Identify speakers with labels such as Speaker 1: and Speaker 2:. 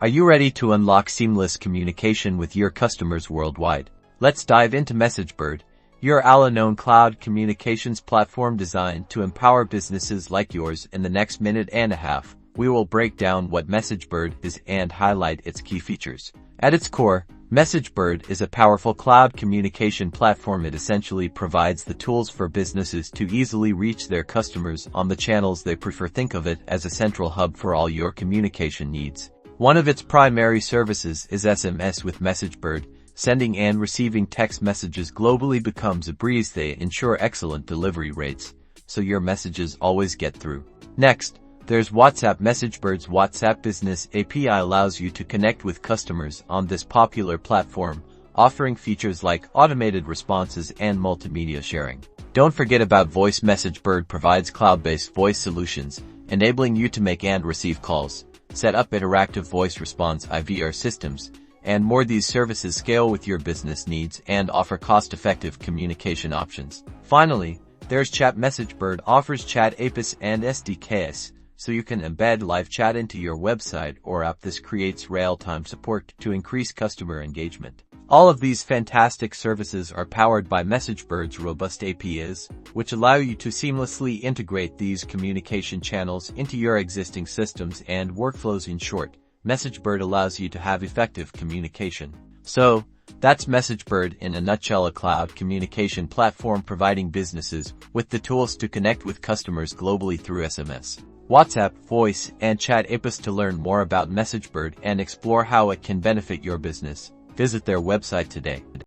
Speaker 1: Are you ready to unlock seamless communication with your customers worldwide? Let's dive into Messagebird, your all-in-one cloud communications platform designed to empower businesses like yours. In the next minute and a half, we will break down what Messagebird is and highlight its key features. At its core, Messagebird is a powerful cloud communication platform. It essentially provides the tools for businesses to easily reach their customers on the channels they prefer. Think of it as a central hub for all your communication needs. One of its primary services is SMS. With Messagebird, sending and receiving text messages globally becomes a breeze. They ensure excellent delivery rates, so your messages always get through. Next, there's WhatsApp. Messagebird's WhatsApp Business API allows you to connect with customers on this popular platform, offering features like automated responses and multimedia sharing. Don't forget about voice. Messagebird provides cloud-based voice solutions, enabling you to make and receive calls, set up interactive voice response IVR systems, and more. These services scale with your business needs and offer cost-effective communication options. Finally, there's chat. Messagebird offers chat APIs and SDKs, so you can embed live chat into your website or app. This creates real-time support to increase customer engagement. All of these fantastic services are powered by Messagebird's robust APIs, which allow you to seamlessly integrate these communication channels into your existing systems and workflows. In short, Messagebird allows you to have effective communication. So, that's Messagebird in a nutshell, a cloud communication platform providing businesses with the tools to connect with customers globally through SMS, WhatsApp, voice, and chat APIs. To learn more about Messagebird and explore how it can benefit your business, visit their website today.